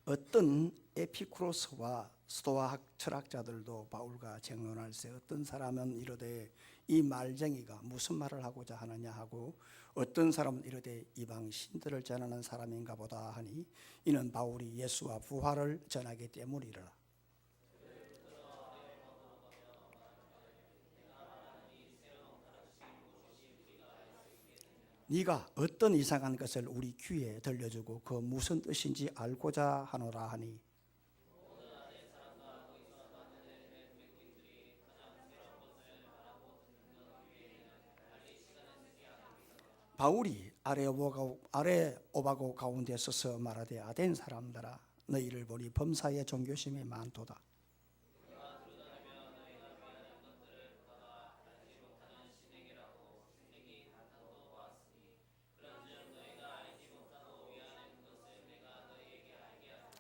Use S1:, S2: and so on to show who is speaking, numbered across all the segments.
S1: 어떤 에피쿠로스와 스토아 철학자들도 바울과 쟁론할세 어떤 사람은 이르되 이 말쟁이가 무슨 말을 하고자 하느냐 하고 어떤 사람은 이르되 이방 신들을 전하는 사람인가 보다 하니 이는 바울이 예수와 부활을 전하기 때문이라. 네가 어떤 이상한 것을 우리 귀에 들려주고 그 무슨 뜻인지 알고자 하노라 하니 바울이 아레오바고 가운데 서서 말하되 아덴 사람들아 너희를 보니 범사에 종교심이 많도다.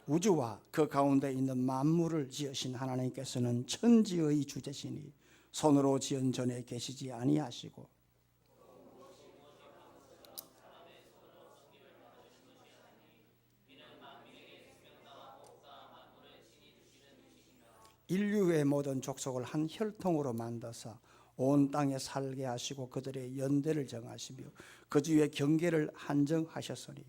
S1: 우주와 그 가운데 있는 만물을 지으신 하나님께서는 천지의 주제시니 손으로 지은 전에 계시지 아니하시고 인류의 모든 족속을 한 혈통으로 만드사 온 땅에 살게 하시고 그들의 연대를 정하시며 그 주의 경계를 한정하셨으니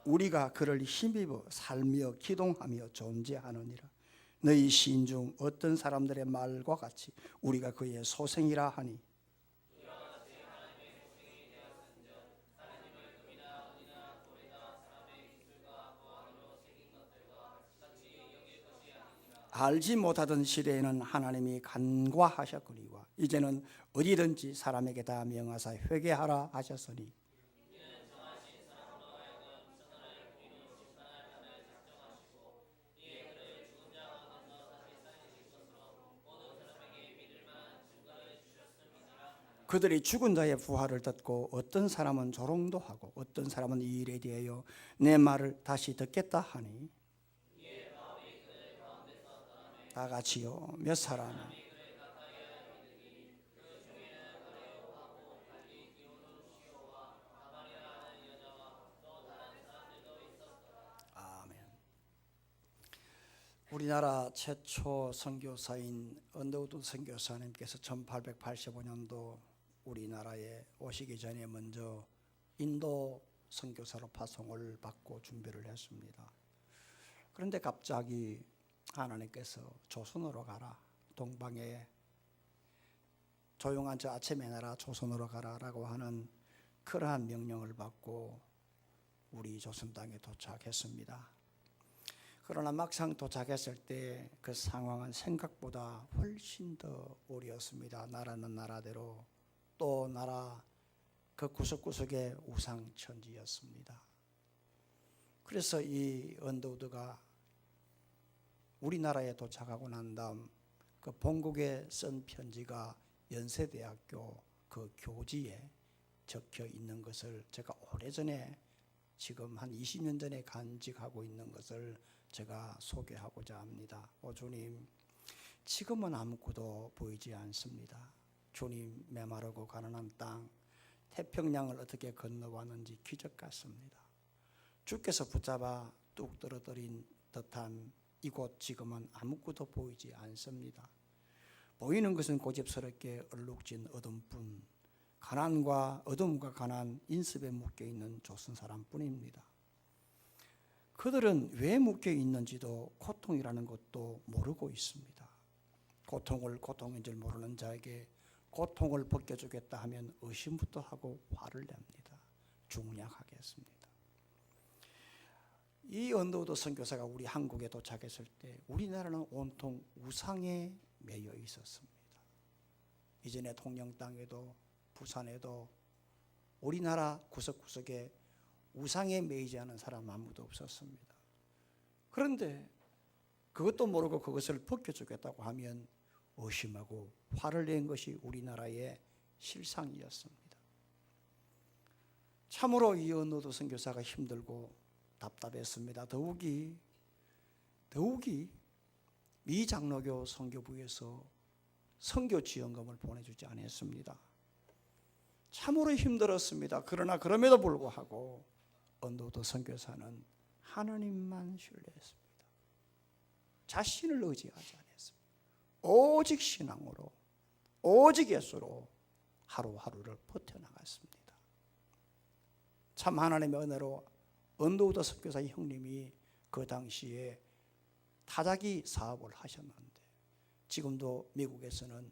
S1: 우리가 그를 힘입어 살며 기동하며 존재하느니라. 너희 시인 중 어떤 사람들의 말과 같이 우리가 그의 소생이라 하니 알지 못하던 시대에는 하나님이 간과하셨거니와 이제는 어디든지 사람에게 다 명하사 회개하라 하셨으니 그들이 죽은 자의 부활을 듣고 어떤 사람은 조롱도 하고 어떤 사람은 이 일에 대하여 내 말을 다시 듣겠다 하니 다 같이요 몇 사람이 아멘. 우리나라 최초 선교사인 언더우드 선교사님께서 1885년도 우리나라에 오시기 전에 먼저 인도 선교사로 파송을 받고 준비를 했습니다. 그런데 갑자기 하나님께서 조선으로 가라, 동방에 조용한 저 아침에 나라 조선으로 가라라고 하는 그러한 명령을 받고 우리 조선 땅에 도착했습니다. 그러나 막상 도착했을 때 그 상황은 생각보다 훨씬 더 어려웠습니다. 나라는 나라대로 또 나라 그 구석구석에 우상천지였습니다. 그래서 이 언더우드가 우리나라에 도착하고 난 다음 그 본국에 쓴 편지가 연세대학교 그 교지에 적혀 있는 것을 제가 오래전에 지금 한 20년 전에 간직하고 있는 것을 제가 소개하고자 합니다. 오 주님, 지금은 아무것도 보이지 않습니다. 주님, 메마르고 가난한 땅 태평양을 어떻게 건너왔는지 기적 같습니다. 주께서 붙잡아 뚝 떨어뜨린 듯한 이곳 지금은 아무것도 보이지 않습니다. 보이는 것은 고집스럽게 얼룩진 어둠뿐, 가난과 어둠과 가난 인습에 묶여있는 조선 사람뿐입니다. 그들은 왜 묶여있는지도 고통이라는 것도 모르고 있습니다. 고통을 고통인 줄 모르는 자에게 고통을 벗겨주겠다 하면 의심부터 하고 화를 냅니다. 중략하겠습니다. 이 언더우드 선교사가 우리 한국에 도착했을 때 우리나라는 온통 우상에 매여 있었습니다. 이전에 통영 땅에도 부산에도 우리나라 구석구석에 우상에 매이지 않은 사람 아무도 없었습니다. 그런데 그것도 모르고 그것을 벗겨주겠다고 하면 의심하고 화를 낸 것이 우리나라의 실상이었습니다. 참으로 이 언더우드 선교사가 힘들고 답답했습니다. 더욱이 미 장로교 선교부에서 선교 지원금을 보내주지 않았습니다. 참으로 힘들었습니다. 그러나 그럼에도 불구하고 언더우드 선교사는 하나님만 신뢰했습니다. 자신을 의지하지 않았습니다. 오직 신앙으로, 오직 예수로 하루하루를 버텨나갔습니다. 참 하나님의 은혜로 언더우드 선교사 형님이 그 당시에 타자기 사업을 하셨는데, 지금도 미국에서는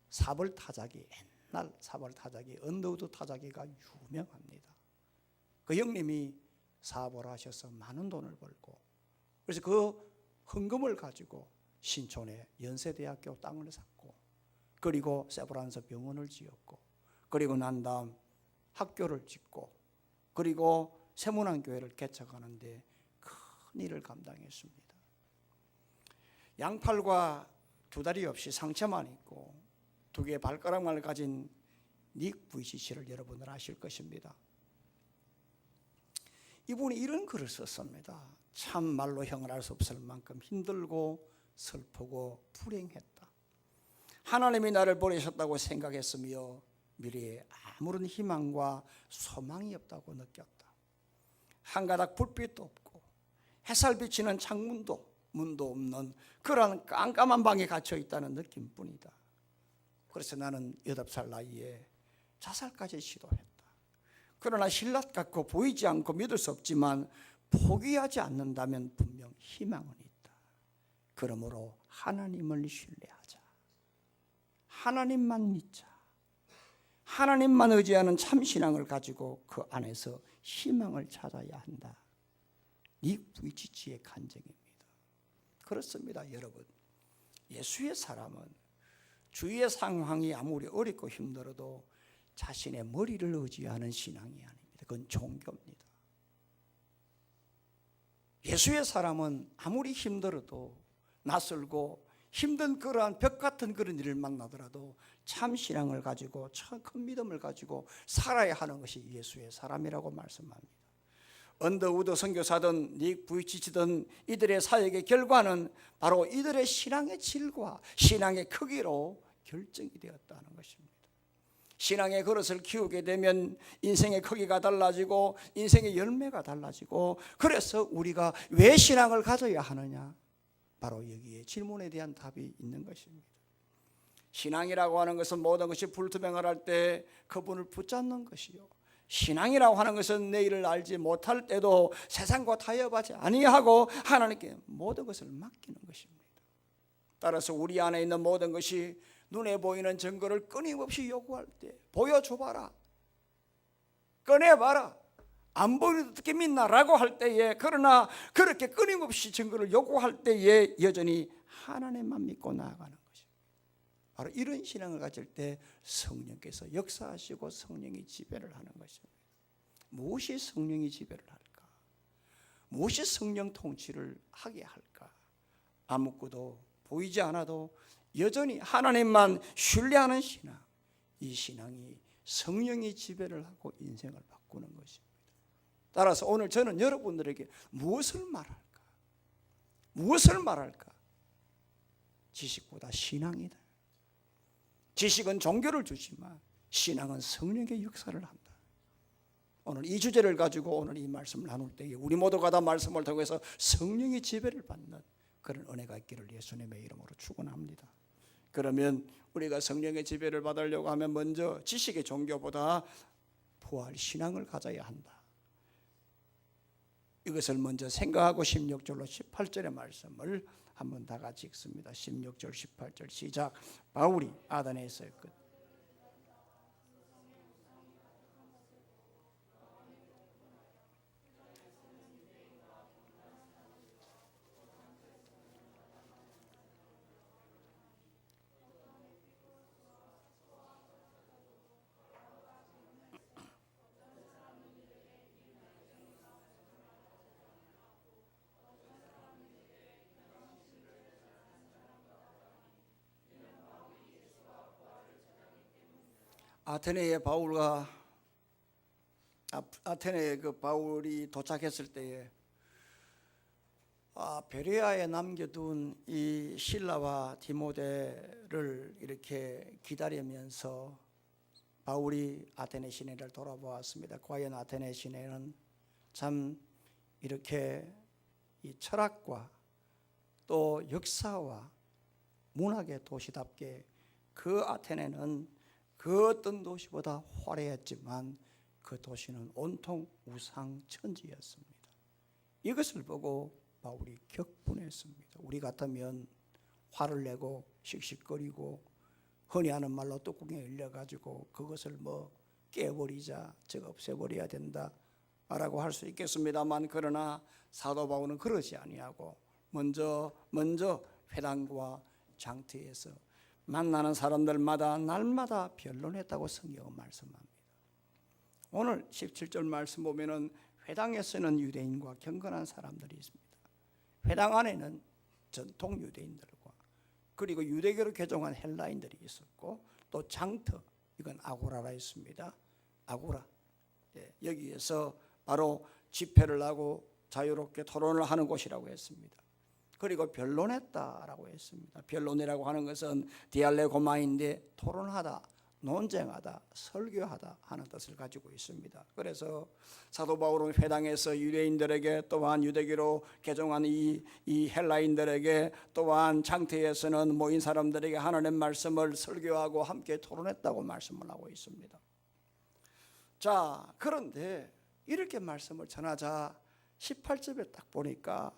S1: 사벌 타자기, 옛날 사벌 타자기, 언더우드 타자기가 유명합니다. 그 형님이 사업을 하셔서 많은 돈을 벌고, 그래서 그 헌금을 가지고 신촌에 연세대학교 땅을 샀고, 그리고 세브란스 병원을 지었고, 그리고 난 다음 학교를 짓고, 그리고 세문안교회를 개척하는데 큰 일을 감당했습니다. 양팔과 두 다리 없이 상처만 있고 두 개의 발가락만 가진 닉 부이치치를 여러분들 아실 것입니다. 이분이 이런 글을 썼습니다. 참 말로 형언할 수 없을 만큼 힘들고 슬프고 불행했다. 하나님이 나를 버리셨다고 생각했으며 미래에 아무런 희망과 소망이 없다고 느꼈다. 한 가닥 불빛도 없고 햇살 비치는 창문도 문도 없는 그런 깜깜한 방에 갇혀 있다는 느낌뿐이다. 그래서 나는 8살 나이에 자살까지 시도했다. 그러나 신라 같고 보이지 않고 믿을 수 없지만 포기하지 않는다면 분명 희망은 있다. 그러므로 하나님을 신뢰하자. 하나님만 믿자. 하나님만 의지하는 참신앙을 가지고 그 안에서 희망을 찾아야 한다. 닉 부이치치의 간증입니다. 그렇습니다, 여러분. 예수의 사람은 주위의 상황이 아무리 어렵고 힘들어도 자신의 머리를 의지하는 신앙이 아닙니다. 그건 종교입니다. 예수의 사람은 아무리 힘들어도 낯설고 힘든 그러한 벽 같은 그런 일을 만나더라도 참 신앙을 가지고 큰 믿음을 가지고 살아야 하는 것이 예수의 사람이라고 말씀합니다. 언더우드 선교사든 닉 부이치치든 이들의 사역의 결과는 바로 이들의 신앙의 질과 신앙의 크기로 결정이 되었다는 것입니다. 신앙의 그릇을 키우게 되면 인생의 크기가 달라지고 인생의 열매가 달라지고, 그래서 우리가 왜 신앙을 가져야 하느냐, 바로 여기에 질문에 대한 답이 있는 것입니다. 신앙이라고 하는 것은 모든 것이 불투명을 할 때 그분을 붙잡는 것이요, 신앙이라고 하는 것은 내일을 알지 못할 때도 세상과 타협하지 아니하고 하나님께 모든 것을 맡기는 것입니다. 따라서 우리 안에 있는 모든 것이 눈에 보이는 증거를 끊임없이 요구할 때 보여줘봐라, 꺼내봐라, 안 보이는데 어떻게 믿나라고 할 때에, 그러나 그렇게 끊임없이 증거를 요구할 때에 여전히 하나님만 믿고 나아가는 것입니다. 바로 이런 신앙을 가질 때 성령께서 역사하시고 성령이 지배를 하는 것입니다. 무엇이 성령이 지배를 할까? 무엇이 성령 통치를 하게 할까? 아무것도 보이지 않아도 여전히 하나님만 신뢰하는 신앙, 이 신앙이 성령이 지배를 하고 인생을 바꾸는 것입니다. 따라서 오늘 저는 여러분들에게 무엇을 말할까? 무엇을 말할까? 지식보다 신앙이다. 지식은 종교를 주지만 신앙은 성령의 역사를 한다. 오늘 이 주제를 가지고 오늘 이 말씀을 나눌 때에 우리 모두가 다 말씀을 통해서 성령의 지배를 받는 그런 은혜가 있기를 예수님의 이름으로 축원합니다. 그러면 우리가 성령의 지배를 받으려고 하면 먼저 지식의 종교보다 부활 신앙을 가져야 한다. 이것을 먼저 생각하고 16절로 18절의 말씀을 한번 다 같이 읽습니다. 16절 18절 시작. 바울이 아테네에서의 끝. 아테네에 바울이 도착했을 때에 베레아에 남겨둔 이 실라와 디모데를 이렇게 기다리면서 바울이 아테네 시내를 돌아보았습니다. 과연 아테네 시내는 참 이렇게 이 철학과 또 역사와 문학의 도시답게 그 아테네는 그 어떤 도시보다 화려했지만 그 도시는 온통 우상천지였습니다. 이것을 보고 바울이 격분했습니다. 우리 같으면 화를 내고 씩씩거리고 흔히 하는 말로 뚜껑에 일려가지고 그것을 깨버리자, 즉 없애버려야 된다 라고 할 수 있겠습니다만, 그러나 사도 바울은 그러지 아니하고 먼저 회당과 장터에서 만나는 사람들마다 날마다 변론했다고 성경은 말씀합니다. 오늘 17절 말씀 보면은 회당에서는 유대인과 경건한 사람들이 있습니다. 회당 안에는 전통 유대인들과 그리고 유대교를 개종한 헬라인들이 있었고, 또 장터, 이건 아고라라 있습니다. 아고라, 여기에서 바로 집회를 하고 자유롭게 토론을 하는 곳이라고 했습니다. 그리고 변론했다라고 했습니다. 변론이라고 하는 것은 디알레고마인데 토론하다, 논쟁하다, 설교하다 하는 뜻을 가지고 있습니다. 그래서 사도 바울은 회당에서 유대인들에게, 또한 유대교로 개종한 이 헬라인들에게, 또한 장터에서는 모인 사람들에게 하나님의 말씀을 설교하고 함께 토론했다고 말씀을 하고 있습니다. 자, 그런데 이렇게 말씀을 전하자 18절에 딱 보니까,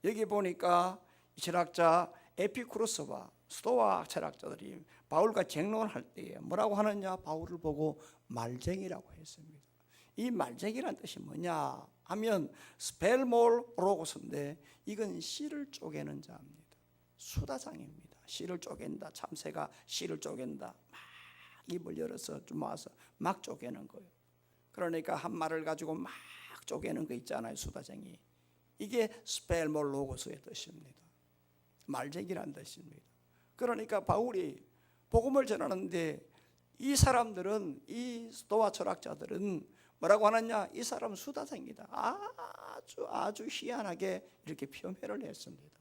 S1: 여기 보니까 철학자 에피쿠로스와 스토아 철학자들이 바울과 쟁론할 때에 뭐라고 하느냐, 바울을 보고 말쟁이라고 했습니다. 이 말쟁이란 뜻이 뭐냐 하면 스펠몰로고스인데, 이건 씨를 쪼개는 자입니다. 수다장입니다. 씨를 쪼갠다. 참새가 씨를 쪼갠다. 막 입을 열어서 좀 모아서 막 쪼개는 거예요. 그러니까 한 말을 가지고 막 쪼개는 거 있잖아요, 수다쟁이. 이게 스펠몰로고스의 뜻입니다. 말쟁이란 뜻입니다. 그러니까 바울이 복음을 전하는데 이 사람들은, 이 스토아 철학자들은 뭐라고 하느냐, 이 사람 수다쟁이다, 아주 희한하게 이렇게 폄훼를 했습니다.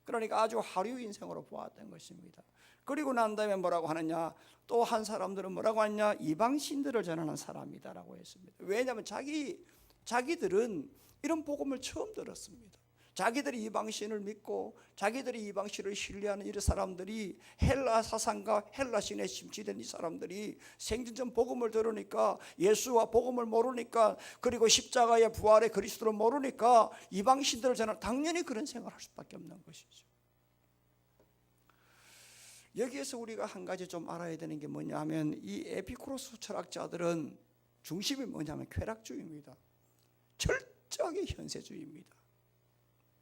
S1: 그러니까 아주 하류 인생으로 보았던 것입니다. 그리고 난 다음에 뭐라고 하느냐, 또 한 사람들은 뭐라고 하느냐, 이방신들을 전하는 사람이다라고 했습니다. 왜냐하면 자기들은 이런 복음을 처음 들었습니다. 자기들이 이방신을 믿고 자기들이 이방신을 신뢰하는 이런 사람들이, 헬라 사상과 헬라 신에 심취된 이 사람들이 생전전 복음을 들으니까, 예수와 복음을 모르니까, 그리고 십자가의 부활의 그리스도를 모르니까 이방신들을 전하는, 당연히 그런 생각을 할 수밖에 없는 것이죠. 여기에서 우리가 한 가지 좀 알아야 되는 게 뭐냐 하면, 이 에피쿠로스 철학자들은 중심이 뭐냐면 쾌락주의입니다. 철저하게 현세주의입니다.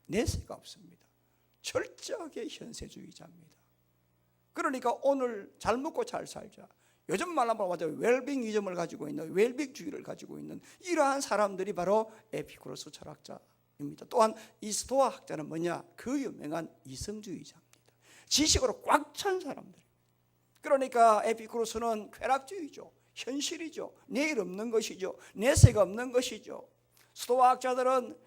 S1: 내세가 없습니다. 철저하게 현세주의자입니다. 그러니까 오늘 잘 먹고 잘 살자, 요즘 말로 하면 웰빙이즘을 가지고 있는, 웰빙주의를 가지고 있는 이러한 사람들이 바로 에피쿠로스 철학자입니다. 또한 이 스토아 학자는 뭐냐, 그 유명한 이성주의자입니다. 지식으로 꽉 찬 사람들. 그러니까 에피쿠로스는 쾌락주의죠, 현실이죠, 내일 없는 것이죠, 내세가 없는 것이죠. 스토아 학자들은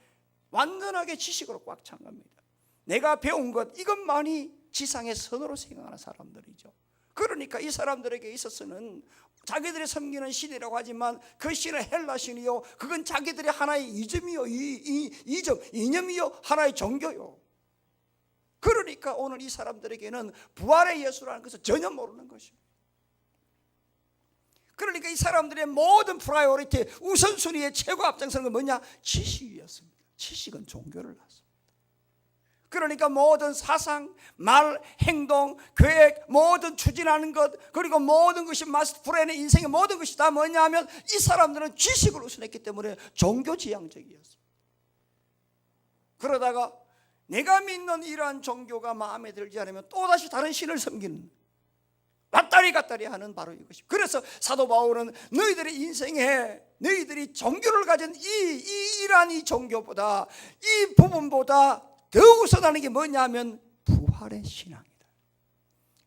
S1: 완전하게 지식으로 꽉 찬 겁니다. 내가 배운 것, 이것만이 지상의 선으로 생각하는 사람들이죠. 그러니까 이 사람들에게 있어서는 자기들이 섬기는 신이라고 하지만 그 신은 헬라 신이요, 그건 자기들의 하나의 이점이요, 이념이요, 하나의 종교요. 그러니까 오늘 이 사람들에게는 부활의 예수라는 것을 전혀 모르는 것입니다. 그러니까 이 사람들의 모든 프라이오리티, 우선순위의 최고 앞장서는 건 뭐냐, 지식이었습니다. 지식은 종교를 낳습니다. 그러니까 모든 사상, 말, 행동, 계획, 모든 추진하는 것, 그리고 모든 것이 마스터 플랜의 인생의 모든 것이 다 뭐냐 하면, 이 사람들은 지식을 우선했기 때문에 종교지향적이었습니다. 그러다가 내가 믿는 이러한 종교가 마음에 들지 않으면 또다시 다른 신을 섬기는, 왔다리 갔다리 하는 바로 이것입니다. 그래서 사도 바울은 너희들의 인생에 너희들이 종교를 가진 이러한 이 종교보다, 이 부분보다 더 우선하는 게 뭐냐면 부활의 신앙이다.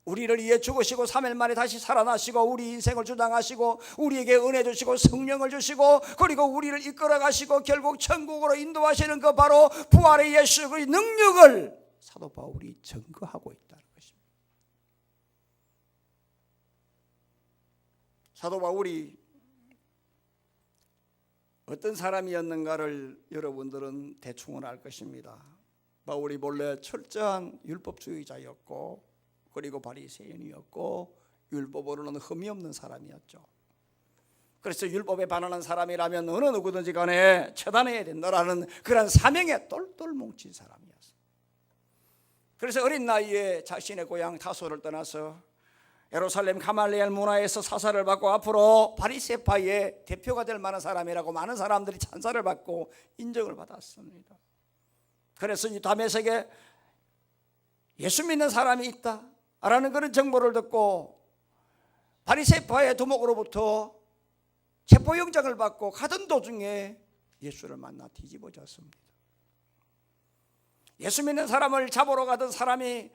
S1: 우리를 위해 죽으시고 3일 만에 다시 살아나시고 우리 인생을 주장하시고 우리에게 은혜 주시고 성령을 주시고 그리고 우리를 이끌어 가시고 결국 천국으로 인도하시는 그 바로 부활의 예수 그리스도의 능력을 사도 바울이 증거하고 있다는 것입니다. 사도 바울이 어떤 사람이었는가를 여러분들은 대충은 알 것입니다. 바울이 본래 철저한 율법주의자였고 그리고 바리새인이었고 율법으로는 흠이 없는 사람이었죠. 그래서 율법에 반하는 사람이라면 어느 누구든지 간에 처단해야 된다라는 그런 사명에 똘똘 뭉친 사람이었어요. 그래서 어린 나이에 자신의 고향 타소를 떠나서 예루살렘 가말리엘 문화에서 사사를 받고 앞으로 바리새파의 대표가 될 만한 사람이라고 많은 사람들이 찬사를 받고 인정을 받았습니다. 그래서 이 다메섹에 예수 믿는 사람이 있다라는 그런 정보를 듣고 바리새파의 두목으로부터 체포영장을 받고 가던 도중에 예수를 만나 뒤집어졌습니다. 예수 믿는 사람을 잡으러 가던 사람이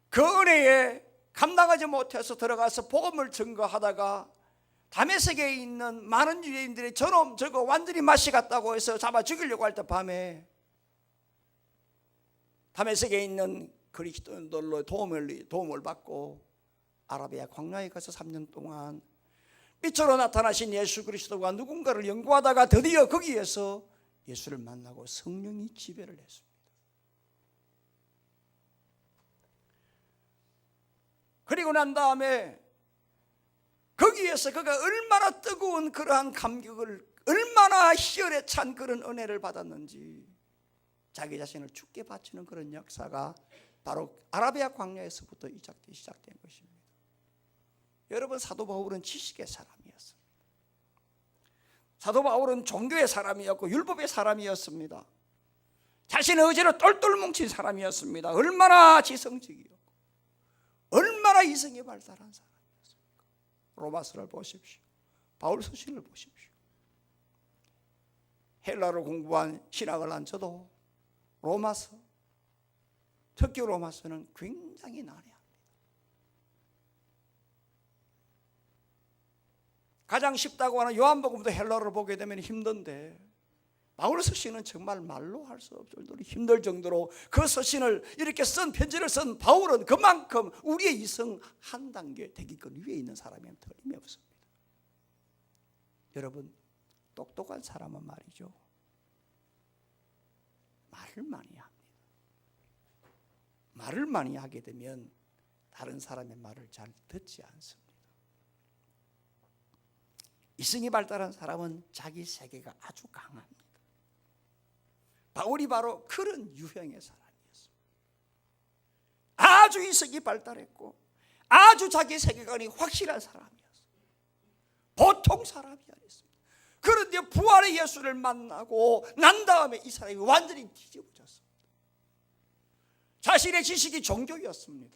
S1: 그 은혜에 감당하지 못해서 들어가서 복음을 증거하다가 다메섹에 있는 많은 유대인들이 저놈 저거 완전히 맛이 갔다고 해서 잡아 죽이려고 할 때 밤에 다메섹에 있는 그리스도인들로 도움을 받고 아라비아 광야에 가서 3년 동안 빛으로 나타나신 예수 그리스도가 누군가를 연구하다가 드디어 거기에서 예수를 만나고 성령이 지배를 했습니다. 그리고 난 다음에 거기에서 그가 얼마나 뜨거운 그러한 감격을 얼마나 희열에 찬 그런 은혜를 받았는지 자기 자신을 죽게 바치는 그런 역사가 바로 아라비아 광야에서부터 시작된 것입니다. 여러분, 사도 바울은 지식의 사람이었습니다. 사도 바울은 종교의 사람이었고 율법의 사람이었습니다. 자신의 의지로 똘똘 뭉친 사람이었습니다. 얼마나 지성적이었고 얼마나 이성이 발달한 사람이었습니까? 로마서를 보십시오. 바울 서신을 보십시오. 헬라로 공부한 신학을 안 쳐도 로마서, 특히 로마서는 굉장히 난해합니다. 가장 쉽다고 하는 요한복음도 헬라어로 보게 되면 힘든데 바울 서신은 정말 말로 할 수 없을 정도로 힘들 정도로 그 서신을 이렇게 편지를 쓴 바울은 그만큼 우리의 이성 한 단계 대기권 위에 있는 사람이면 틀림이 없습니다. 여러분, 똑똑한 사람은 말이죠, 말을 많이 합니다. 말을 많이 하게 되면 다른 사람의 말을 잘 듣지 않습니다. 이성이 발달한 사람은 자기 세계가 아주 강합니다. 바울이 바로 그런 유형의 사람이었습니다. 아주 이성이 발달했고 아주 자기 세계관이 확실한 사람이었어요. 보통 사람이 아니었습니다. 그런데 부활의 예수를 만나고 난 다음에 이 사람이 완전히 뒤집어졌습니다. 자신의 지식이 종교였습니다.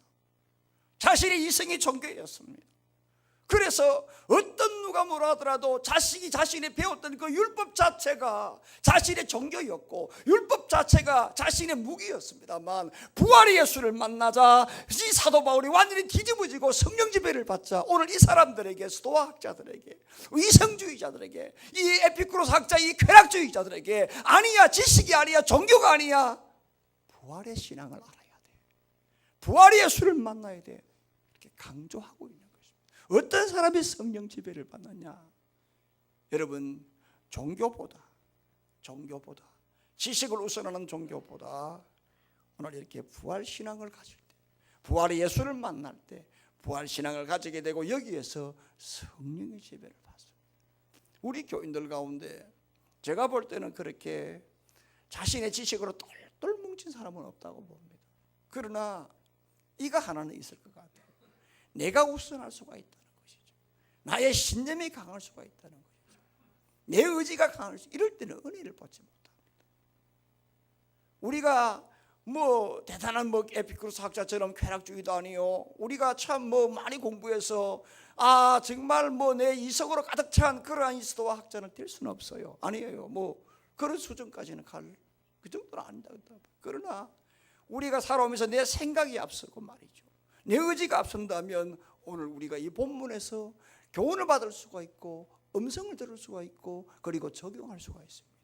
S1: 자신의 이성이 종교였습니다. 그래서 어떤 누가 뭐라 하더라도 자신이 배웠던 그 율법 자체가 자신의 종교였고 율법 자체가 자신의 무기였습니다만 부활의 예수를 만나자 이 사도 바울이 완전히 뒤집어지고 성령 지배를 받자 오늘 이 사람들에게, 스토아학자들에게, 이성주의자들에게, 이 에피쿠로스 학자, 이 쾌락주의자들에게 아니야, 지식이 아니야, 종교가 아니야, 부활의 신앙을 알아야 돼, 부활의 예수를 만나야 돼, 이렇게 강조하고 있는 것입니다. 어떤 사람이 성령 지배를 받느냐? 여러분, 종교보다 지식을 우선하는 종교보다 오늘 이렇게 부활 신앙을 가질 때, 부활의 예수를 만날 때 부활 신앙을 가지게 되고 여기에서 성령의 지배를 받습니다. 우리 교인들 가운데 제가 볼 때는 그렇게 자신의 지식으로 똘똘 뭉친 사람은 없다고 봅니다. 그러나 이가 하나는 있을 것 같아요. 내가 우선할 수가 있다는 것이죠. 나의 신념이 강할 수가 있다는 것이죠. 내 의지가 강할 수, 이럴 때는 은혜를 받지 못합니다. 우리가 뭐 대단한 에피쿠로스 학자처럼 쾌락주의도 아니요, 우리가 참 많이 공부해서 정말 내 이성으로 가득 찬 그러한 스토아 학자는 될 수는 없어요. 아니에요. 그런 수준까지는 그 정도는 아니다. 그러나 우리가 살아오면서 내 생각이 앞서고 말이죠, 내 의지가 앞선다면 오늘 우리가 이 본문에서 교훈을 받을 수가 있고 음성을 들을 수가 있고 그리고 적용할 수가 있습니다.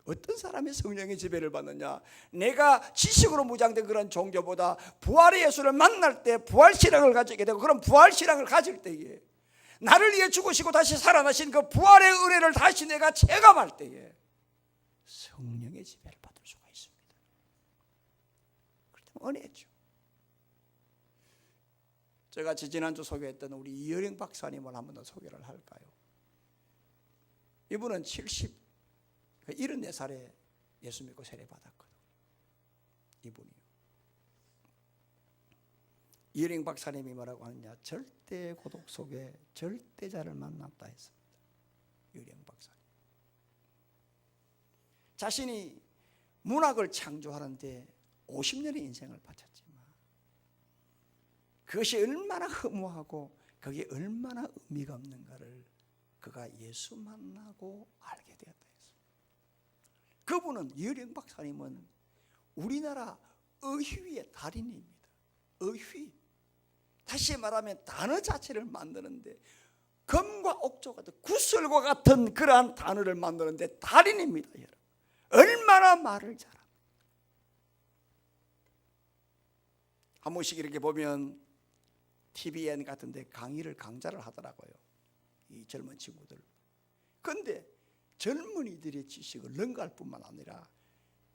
S1: 어떤 사람이 성령의 지배를 받느냐? 내가 지식으로 무장된 그런 종교보다 부활의 예수를 만날 때 부활신앙을 가지게 되고, 그런 부활신앙을 가질 때에 나를 위해 죽으시고 다시 살아나신 그 부활의 은혜를 다시 내가 체감할 때에 성령의 지배를 받을 수가 있습니다. 그렇다면 은혜죠. 제가 지난주 소개했던 우리 이여령 박사님을 한 번 더 소개를 할까요? 이분은 74살에 예수 믿고 세례 받았거든. 이분이요. 이여령 박사님이 뭐라고 하느냐? 절대 고독 속에 절대자를 만났다 했습니다. 이여령 박사님. 자신이 문학을 창조하는데 50년의 인생을 바쳤지만 그것이 얼마나 허무하고 그게 얼마나 의미가 없는가를 그가 예수 만나고 알게 되었다 했습니다. 그분은, 이여령 박사님은 우리나라 어휘의 달인입니다. 어휘. 다시 말하면 단어 자체를 만드는데 검과 옥조 같은 구슬과 같은 그러한 단어를 만드는데 달인입니다. 여러분. 얼마나 말을 잘합니까? 한 번씩 이렇게 보면 TVN 같은 데 강좌를 하더라고요. 이 젊은 친구들. 그런데 젊은이들의 지식을 능가할 뿐만 아니라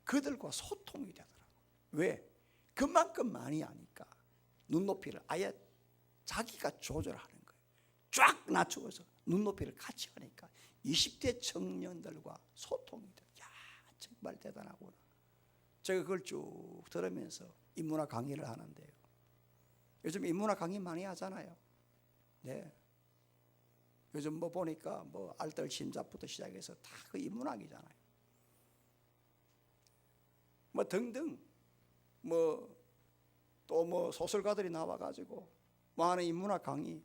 S1: 그들과 소통이 되더라고요. 왜? 그만큼 많이 아니까 눈높이를 아예 자기가 조절하는 거예요. 쫙 낮추어서 눈높이를 같이 하니까 20대 청년들과 소통이 돼요. 야, 정말 대단하구나. 제가 그걸 쭉 들으면서 인문학 강의를 하는데요. 요즘 인문학 강의 많이 하잖아요. 네. 요즘 뭐 보니까 뭐 알뜰 심사부터 시작해서 다 그 인문학이잖아요. 뭐 등등 뭐 또 뭐 소설가들이 나와가지고 뭐 하는 인문학 강의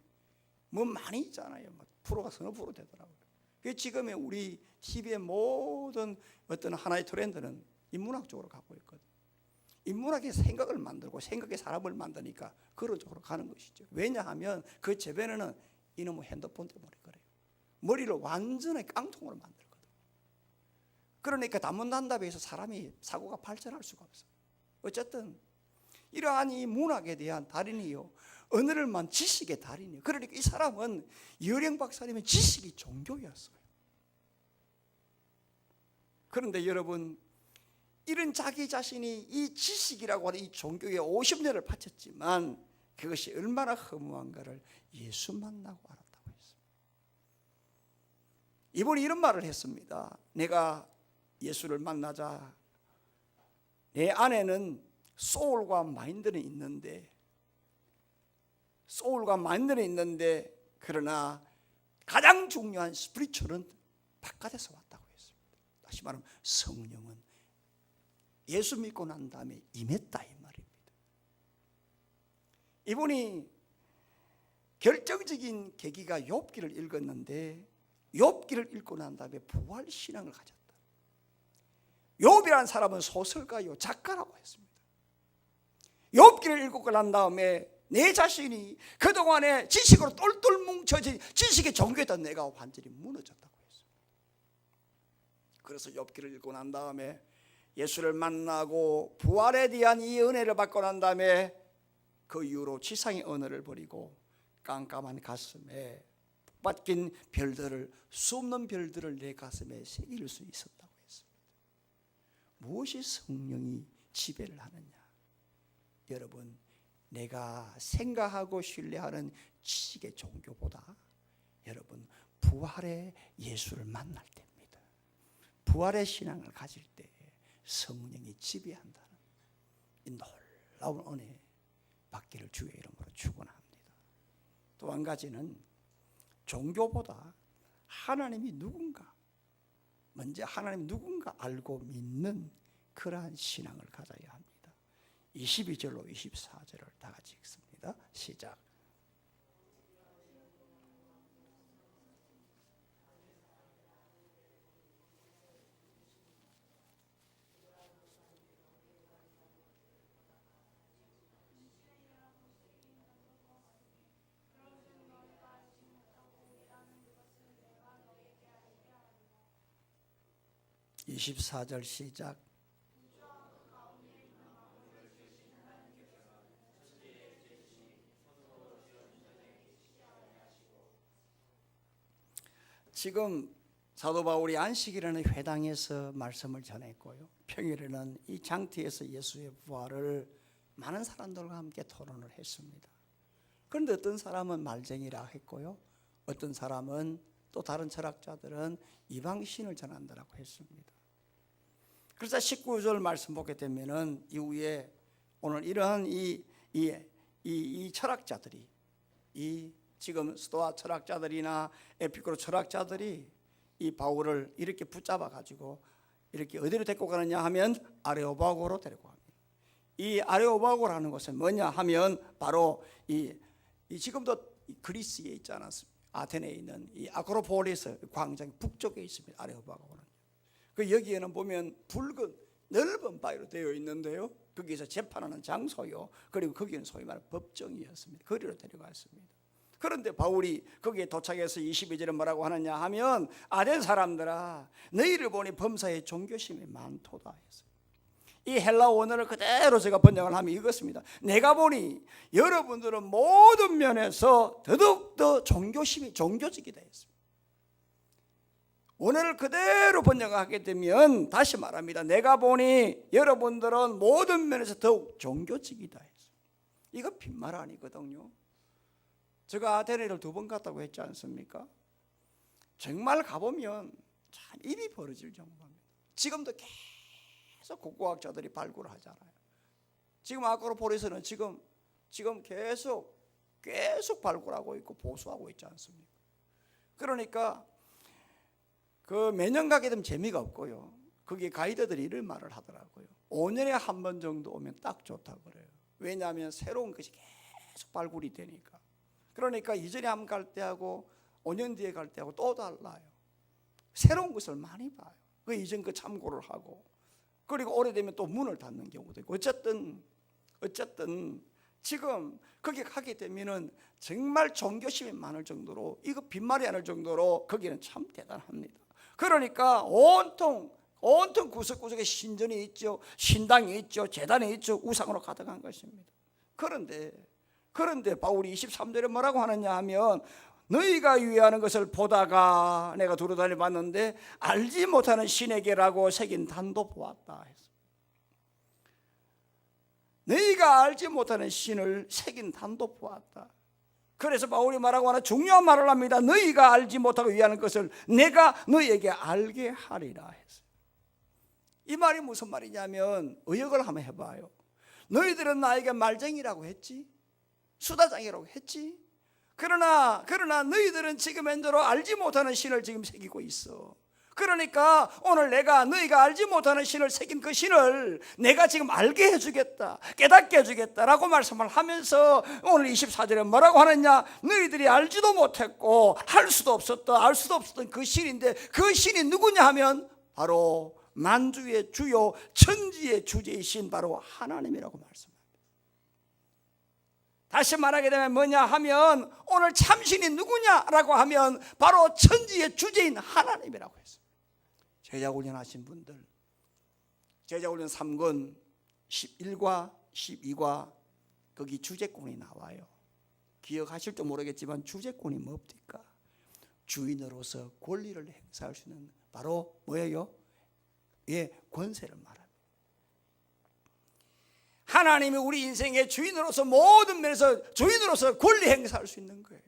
S1: 뭐 많이 있잖아요. 막 프로가 서너 프로 되더라고요. 그 지금의 우리 TV의 모든 어떤 하나의 트렌드는 인문학 쪽으로 가고 있거든. 인문학의 생각을 만들고 생각의 사람을 만드니까 그런 쪽으로 가는 것이죠. 왜냐하면 그 재변에는 이놈의 핸드폰 때문에 그래요. 머리를 완전히 깡통으로 만들거든. 그러니까 단문단답에 해서 사람이 사고가 발전할 수가 없어요. 어쨌든 이러한 이 문학에 대한 달인이요, 언어를 만 지식의 달인이요. 그러니까 이 사람은 이여령 박사님의 지식이 종교였어요. 그런데 여러분, 이런 자기 자신이 이 지식이라고 하는 이 종교에 50년을 바쳤지만 그것이 얼마나 허무한가를 예수 만나고 알았다고 했습니다. 이분이 이런 말을 했습니다. 내가 예수를 만나자 내 안에는 소울과 마인드는 있는데 그러나 가장 중요한 스피리추얼은 바깥에서 왔다고 했습니다. 다시 말하면 성령은 예수 믿고 난 다음에 임했다 이 말입니다. 이분이 결정적인 계기가 욥기를 읽었는데 욥기를 읽고 난 다음에 부활신앙을 가졌다. 욥이라는 사람은 소설가요 작가라고 했습니다. 욥기를 읽고 난 다음에 내 자신이 그동안에 지식으로 똘똘 뭉쳐진 지식의 종교였던 내가 완전히 무너졌다고 했습니다. 그래서 욥기를 읽고 난 다음에 예수를 만나고 부활에 대한 이 은혜를 받고 난 다음에 그 이후로 지상의 언어를 버리고 깜깜한 가슴에 박힌 별들을, 수없는 별들을 내 가슴에 새길 수 있었다고 했습니다. 무엇이 성령이 지배를 하느냐? 여러분, 내가 생각하고 신뢰하는 지식의 종교보다 여러분 부활의 예수를 만날 때입니다. 부활의 신앙을 가질 때 성령이 지배한다는 이 놀라운 은혜 받기를 주의 이름으로 축원합니다. 또 한 가지는 종교보다 하나님이 누군가, 먼저 하나님 누군가 알고 믿는 그러한 신앙을 가져야 합니다. 22절로 24절을 다 같이 읽습니다. 시작. 24절 시작. 지금 사도 바울이 안식일에는 회당에서 말씀을 전했고요, 평일에는 이 장터에서 예수의 부활을 많은 사람들과 함께 토론을 했습니다. 그런데 어떤 사람은 말쟁이라 했고요, 어떤 사람은 또 다른 철학자들은 이방신을 전한다라고 했습니다. 그래서 19절 말씀 보게 되면은 이후에 오늘 이러한 이 철학자들이, 이 지금 스토아 철학자들이나 에피쿠로 철학자들이 이 바울을 이렇게 붙잡아 가지고 이렇게 어디로 데리고 가느냐 하면 아레오바고로 데리고 갑니다. 이 아레오바고라는 것은 뭐냐 하면 바로 이 지금도 그리스에 있지 않았습니까? 아테네에 있는 이 아크로폴리스 광장 북쪽에 있습니다. 아레오바고는. 그 여기에는 보면 붉은 넓은 바위로 되어 있는데요, 거기서 재판하는 장소요, 그리고 거기는 소위 말하는 법정이었습니다. 거기로 데려갔습니다. 그런데 바울이 거기에 도착해서 22절에 뭐라고 하느냐 하면, 아덴 사람들아 너희를 보니 범사에 종교심이 많도다 했어요. 이 헬라 원어를 그대로 제가 번역을 하면 이것입니다. 내가 보니 여러분들은 모든 면에서 더더욱 종교심이 종교적이다 했습니다. 원어를 그대로 번역하게 되면 다시 말합니다. 내가 보니 여러분들은 모든 면에서 더욱 종교적이다 했어요. 이거 빈말 아니거든요. 제가 아테네를 2번 갔다고 했지 않습니까? 정말 가보면 참 입이 벌어질 정도입니다. 지금도 계속 국고학자들이 발굴을 하잖아요. 지금 아크로폴리스는 지금 계속 발굴하고 있고 보수하고 있지 않습니까? 그러니까 그 매년 가게 되면 재미가 없고요, 거기 가이드들이 이런 말을 하더라고요. 5년에 한 번 정도 오면 딱 좋다고 그래요. 왜냐하면 새로운 것이 계속 발굴이 되니까. 그러니까 이전에 한번 갈 때하고 5년 뒤에 갈 때하고 또 달라요. 새로운 것을 많이 봐요. 그 이전 그 참고를 하고, 그리고 오래되면 또 문을 닫는 경우도 있고. 어쨌든 지금 거기 가게 되면은 정말 종교심이 많을 정도로, 이거 빈말이 아닐 정도로 거기는 참 대단합니다. 그러니까 온통 구석구석에 신전이 있죠, 신당이 있죠, 제단이 있죠, 우상으로 가득한 것입니다. 그런데 바울이 23절에 뭐라고 하느냐 하면, 너희가 유의하는 것을 보다가 내가 두루다니 봤는데 알지 못하는 신에게라고 새긴 단도 보았다 했어. 너희가 알지 못하는 신을 새긴 단도 보았다. 그래서 바울이 말하고 하나 중요한 말을 합니다. 너희가 알지 못하고 위하는 것을 내가 너희에게 알게 하리라 했어요. 이 말이 무슨 말이냐면, 의역을 한번 해봐요. 너희들은 나에게 말쟁이라고 했지, 수다장이라고 했지. 그러나 너희들은 지금 현재로 알지 못하는 신을 지금 새기고 있어. 그러니까 오늘 내가 너희가 알지 못하는 신을 새긴 그 신을 내가 지금 알게 해주겠다, 깨닫게 해주겠다라고 말씀을 하면서 오늘 24절에 뭐라고 하느냐, 너희들이 알지도 못했고 알 수도 없었던 그 신인데, 그 신이 누구냐 하면 바로 만주의 주요 천지의 주제이신 바로 하나님이라고 말씀합니다. 다시 말하게 되면 뭐냐 하면, 오늘 참신이 누구냐라고 하면 바로 천지의 주제인 하나님이라고 했습니다. 제자훈련 하신 분들, 제자훈련 3권 11과 12과 거기 주제권이 나와요. 기억하실지 모르겠지만 주제권이 뭡니까? 주인으로서 권리를 행사할 수 있는, 바로 뭐예요? 권세를 말합니다. 하나님이 우리 인생의 주인으로서 모든 면에서 주인으로서 권리 행사할 수 있는 거예요.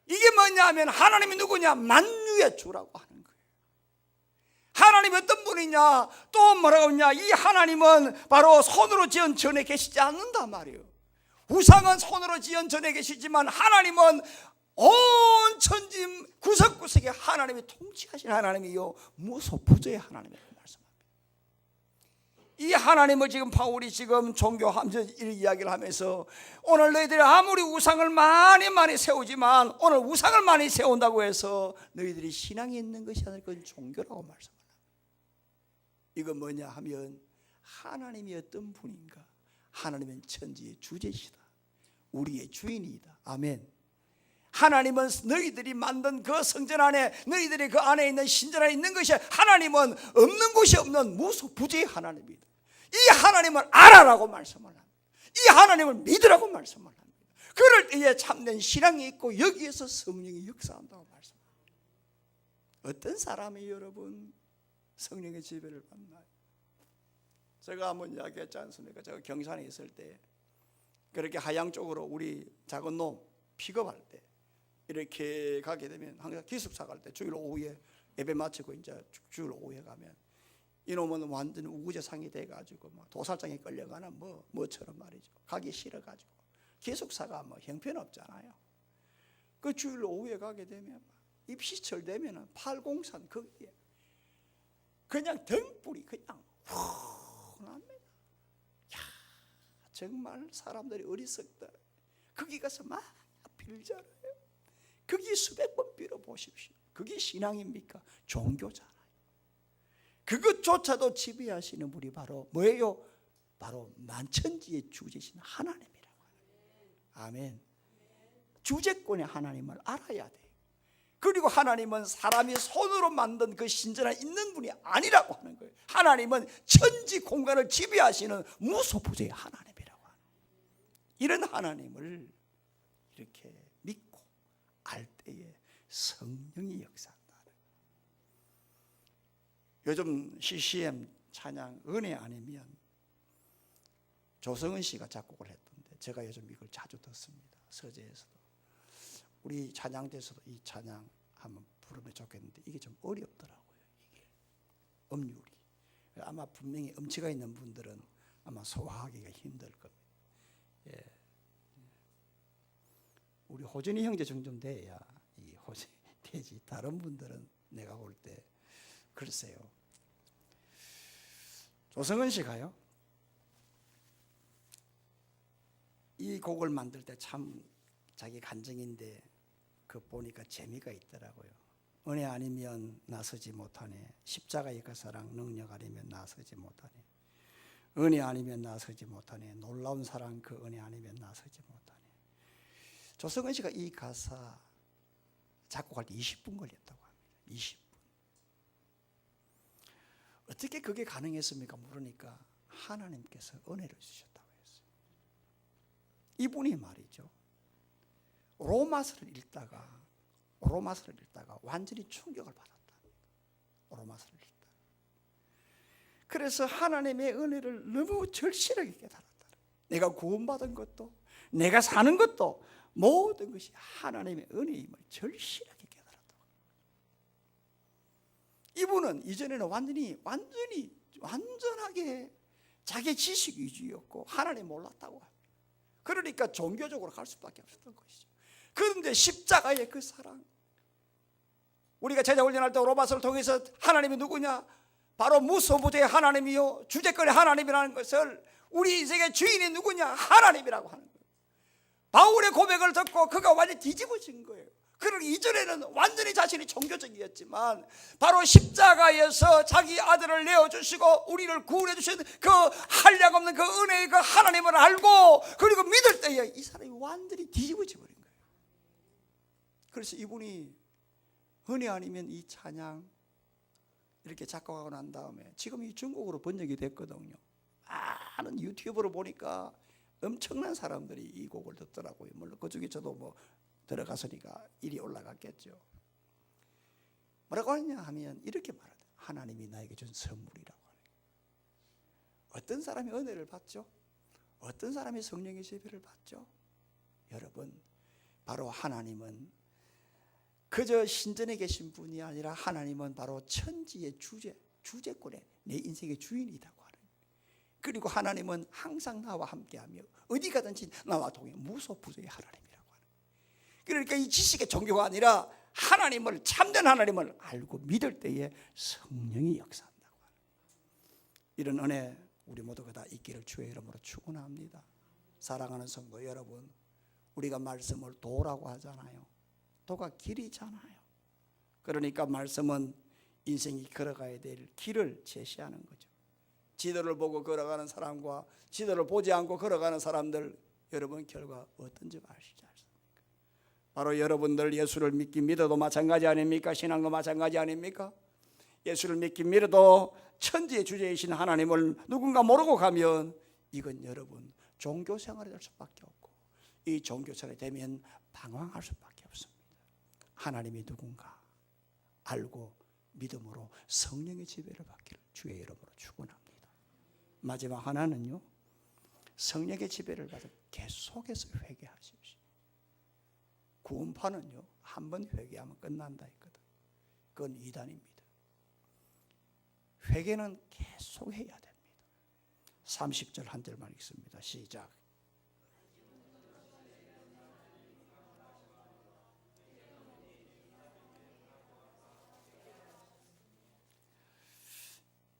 S1: 이게 뭐냐 하면 하나님이 누구냐? 만유의 주라고 하는 거예요. 하나님이 어떤 분이냐? 또 뭐라고 하냐? 이 하나님은 바로 손으로 지은 전에 계시지 않는단 말이에요. 우상은 손으로 지은 전에 계시지만 하나님은 온 천지 구석구석에 하나님이 통치하신 하나님이요, 무소부재의 하나님이라고 말씀합니다. 이 하나님을 지금 바울이 지금 종교하면서 이야기를 하면서, 오늘 너희들이 아무리 우상을 많이 세우지만 오늘 우상을 많이 세운다고 해서 너희들이 신앙이 있는 것이 아니라 그건 종교라고 말씀합니다. 이건 뭐냐 하면, 하나님이 어떤 분인가? 하나님은 천지의 주제시다, 우리의 주인이다. 아멘. 하나님은 너희들이 만든 그 성전 안에, 너희들이 그 안에 있는 신전 안에 있는 것이, 하나님은 없는 곳이 없는 무소부재의 하나님이다. 이 하나님을 알아라고 말씀을 합니다. 이 하나님을 믿으라고 말씀을 합니다. 그럴 때에 참된 신앙이 있고 여기에서 성령이 역사한다고 말씀합니다. 어떤 사람이 여러분 성령의 지배를 받나요? 제가 한번 이야기했지 않습니까? 제가 경산에 있을 때 그렇게 하양 쪽으로 우리 작은 놈 픽업할 때 이렇게 가게 되면 항상 기숙사 갈 때 주일 오후에 예배 마치고 이제 주일 오후에 가면 이놈은 완전 우구제상이 돼가지고 뭐 도살장에 끌려가는 뭐처럼 말이죠. 가기 싫어가지고 기숙사가 뭐 형편없잖아요. 그 주일 오후에 가게 되면 입시철 되면은 팔공산 거기에 그냥 등불이 그냥 납니다. 야, 정말 사람들이 어리석다. 거기 가서 막 빌잖아요. 거기 수백 번 빌어보십시오. 그게 신앙입니까? 종교잖아요. 그것조차도 지배하시는 분이 바로 뭐예요? 바로 만천지의 주제신 하나님이라고 하는. 아멘. 주제권의 하나님을 알아야 돼요. 그리고 하나님은 사람이 손으로 만든 그 신전에 있는 분이 아니라고 하는 거예요. 하나님은 천지 공간을 지배하시는 무소부재의 하나님이라고 하는. 이런 하나님을 이렇게 믿고 알 때에 성령이 역사한다. 요즘 CCM 찬양 은혜 아니면 조성은 씨가 작곡을 했던데 제가 요즘 이걸 자주 듣습니다. 서재에서도 우리 찬양대에서도 이 찬양 한번 부르면 좋겠는데 이게 좀 어렵더라고요. 이게 음률이 아마 분명히 음치가 있는 분들은 아마 소화하기가 힘들 겁니다. 예. 우리 호준이 형제 정도 돼야 이 호준이 되지. 다른 분들은 내가 볼 때 글쎄요. 조성은 씨가요. 이 곡을 만들 때 참 자기 간증인데 그 보니까 재미가 있더라고요. 은혜 아니면 나서지 못하네. 십자가의 그 사랑 능력 아니면 나서지 못하네. 은혜 아니면 나서지 못하네. 놀라운 사랑 그 은혜 아니면 나서지 못하네. 조성은 씨가 이 가사 작곡할 때 20분 걸렸다고 합니다. 20분. 어떻게 그게 가능했습니까? 물으니까 하나님께서 은혜를 주셨다고 했어요. 이분이 말이죠. 로마서를 읽다가 완전히 충격을 받았다. 로마서를 읽다. 그래서 하나님의 은혜를 너무 절실하게 깨달았다. 내가 구원받은 것도 내가 사는 것도 모든 것이 하나님의 은혜임을 절실하게 깨달았다. 이분은 이전에는 완전하게 자기 지식 위주였고 하나님 몰랐다고 합니다. 그러니까 종교적으로 갈 수밖에 없었던 것이죠. 그런데 십자가의 그 사랑, 우리가 제자 훈련할 때 로마서를 통해서 하나님이 누구냐? 바로 무소부재의 하나님이요 주제권의 하나님이라는 것을 우리 인생의 주인이 누구냐? 하나님이라고 하는 거예요. 바울의 고백을 듣고 그가 완전히 뒤집어진 거예요. 그러기 이전에는 완전히 자신이 종교적이었지만 바로 십자가에서 자기 아들을 내어주시고 우리를 구원해 주신 그 한량없는 그 은혜의 그 하나님을 알고 그리고 믿을 때에 이 사람이 완전히 뒤집어져 버린 거예요. 그래서 이분이 은혜 아니면 이 찬양 이렇게 작곡하고 난 다음에 지금 이 중국어로 번역이 됐거든요. 많은 유튜브로 보니까 엄청난 사람들이 이 곡을 듣더라고요. 물론 그 중에 저도 뭐 들어갔으니까 일이 올라갔겠죠. 뭐라고 하냐 하면 이렇게 말하다. 하나님이 나에게 준 선물이라고 하는 거예요. 어떤 사람이 은혜를 받죠? 어떤 사람이 성령의 지배를 받죠? 여러분, 바로 하나님은 그저 신전에 계신 분이 아니라 하나님은 바로 천지의 주제권의 내 인생의 주인이라고 하는 거예요. 그리고 하나님은 항상 나와 함께하며 어디 가든지 나와 동행 무소부재의 하나님이라고 하는 거예요. 그러니까 이 지식의 종교가 아니라 하나님을 참된 하나님을 알고 믿을 때에 성령이 역사한다고 하는 거예요. 이런 은혜 우리 모두가 다 있기를 주의 이름으로 축원합니다. 사랑하는 성도 여러분, 우리가 말씀을 도라고 하잖아요. 도가 길이잖아요. 그러니까 말씀은 인생이 걸어가야 될 길을 제시하는 거죠. 지도를 보고 걸어가는 사람과 지도를 보지 않고 걸어가는 사람들, 여러분 결과 어떤지 아시지 않습니까? 바로 여러분들 예수를 믿긴 믿어도 마찬가지 아닙니까? 신앙도 마찬가지 아닙니까? 예수를 믿긴 믿어도 천지의 주제이신 하나님을 누군가 모르고 가면 이건 여러분 종교 생활이 될 수밖에 없고, 이 종교 생활이 되면 방황할 수밖에 없습니다. 하나님이 누군가 알고 믿음으로 성령의 지배를 받기를 주의 이름으로 축원합니다. 마지막 하나는요, 성령의 지배를 받아 계속해서 회개하십시오. 구원파는요, 한 번 회개하면 끝난다 했거든. 그건 이단입니다. 회개는 계속 해야 됩니다. 30절 한 절만 읽습니다. 시작.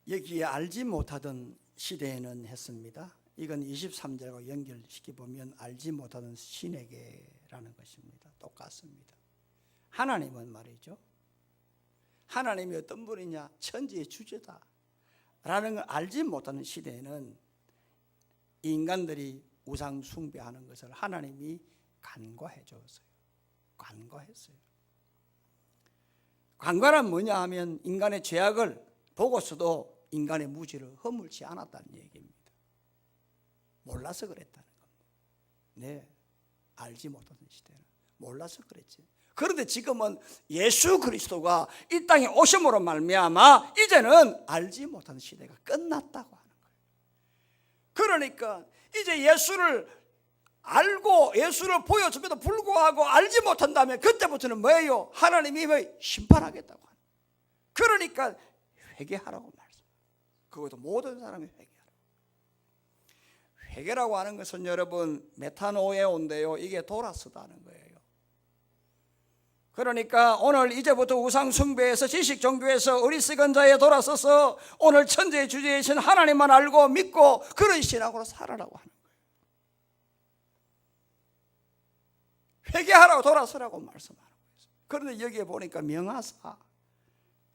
S1: 여기에 알지 못하던 시대에는 했습니다. 이건 23절과 연결시켜 보면 알지 못하던 신에게라는 것입니다. 똑같습니다. 하나님은 말이죠, 하나님이 어떤 분이냐, 천지의 주제다 라는 걸 알지 못하는 시대에는 인간들이 우상 숭배하는 것을 하나님이 간과해 줬어요. 간과했어요. 간과란 뭐냐 하면 인간의 죄악을 보고서도 인간의 무지를 허물지 않았다는 얘기입니다. 몰라서 그랬다는 겁니다. 네, 알지 못하던 시대는 몰라서 그랬지. 그런데 지금은 예수 그리스도가 이 땅에 오심으로 말미암아 이제는 알지 못하는 시대가 끝났다고 하는 거예요. 그러니까 이제 예수를 알고 예수를 보여줌에도 불구하고 알지 못한다면 그때부터는 뭐예요? 하나님이 심판하겠다고 하는 거예요. 그러니까 회개하라고 말씀. 그것도 모든 사람이 회개하라고. 회개라고 하는 것은 여러분 메타노에온데요, 이게 돌아서다는 거예요. 그러니까 오늘 이제부터 우상 숭배에서 지식 종교에서 어리석은 자에 돌아서서 오늘 천지의 주제이신 하나님만 알고 믿고 그런 신앙으로 살아라고 하는 거예요. 회개하라고 돌아서라고 말씀하는 거예요. 그런데 여기에 보니까 명하사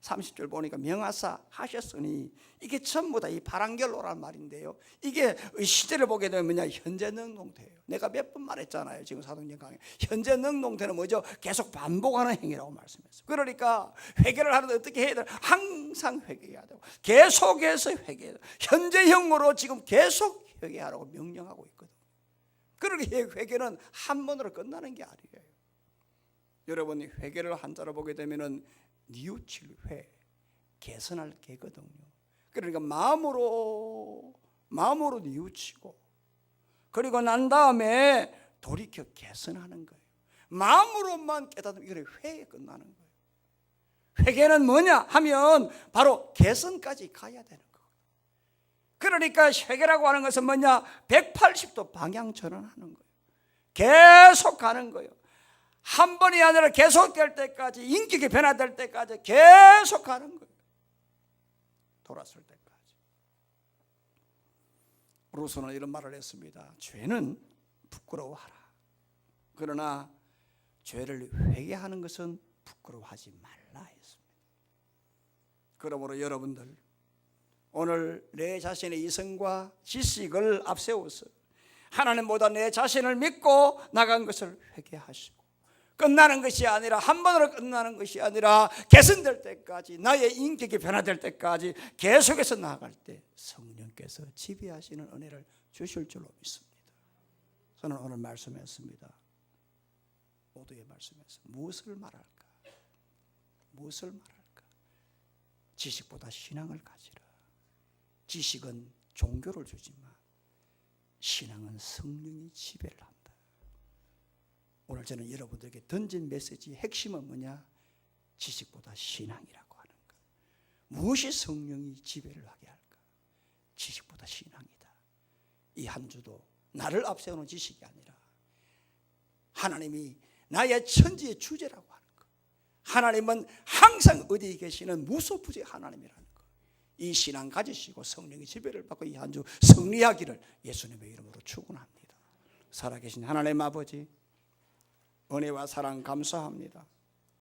S1: 30절 보니까 명하사 하셨으니 이게 전부 다 이 바람결로란 말인데요, 이게 시제를 보게 되면 뭐냐, 현재 능동태예요. 내가 몇 번 말했잖아요, 지금 사도행전 강의. 현재 능동태는 뭐죠? 계속 반복하는 행위라고 말씀했어요. 그러니까 회개를 하는데 어떻게 해야 돼요? 항상 회개해야 되고 계속해서 회개해야 돼요. 현재형으로 지금 계속 회개하라고 명령하고 있거든요. 그러니까 회개는 한 번으로 끝나는 게 아니에요. 여러분이 회개를 한자로 보게 되면은 뉘우칠 회, 개선할 개거든요. 그러니까 마음으로 뉘우치고 그리고 난 다음에 돌이켜 개선하는 거예요. 마음으로만 깨닫으면 이게 회에 끝나는 거예요. 회개는 뭐냐 하면 바로 개선까지 가야 되는 거예요. 그러니까 회개라고 하는 것은 뭐냐, 180도 방향 전환하는 거예요. 계속 가는 거예요. 한 번이 아니라 계속될 때까지, 인격이 변화될 때까지 계속 가는 거예요. 돌아설 때까지. 루소는 이런 말을 했습니다. 죄는 부끄러워하라. 그러나 죄를 회개하는 것은 부끄러워하지 말라 했습니다. 그러므로 여러분들 오늘 내 자신의 이성과 지식을 앞세워서 하나님보다 내 자신을 믿고 나간 것을 회개하시고, 끝나는 것이 아니라 한 번으로 끝나는 것이 아니라 개선될 때까지, 나의 인격이 변화될 때까지 계속해서 나아갈 때 성령께서 지배하시는 은혜를 주실 줄로 믿습니다. 저는 오늘 말씀했습니다. 모두의 말씀에서 무엇을 말할까? 무엇을 말할까? 지식보다 신앙을 가지라. 지식은 종교를 주지만 신앙은 성령이 지배를 한다. 오늘 저는 여러분들에게 던진 메시지의 핵심은 뭐냐? 지식보다 신앙이라고 하는 것. 무엇이 성령이 지배를 하게 할까? 지식보다 신앙이다. 이 한 주도 나를 앞세우는 지식이 아니라 하나님이 나의 천지의 주제라고 하는 것. 하나님은 항상 어디에 계시는 무소부재 하나님이라는 것. 이 신앙 가지시고 성령의 지배를 받고 이 한 주 승리하기를 예수님의 이름으로 축원합니다. 살아계신 하나님 아버지, 은혜와 사랑 감사합니다.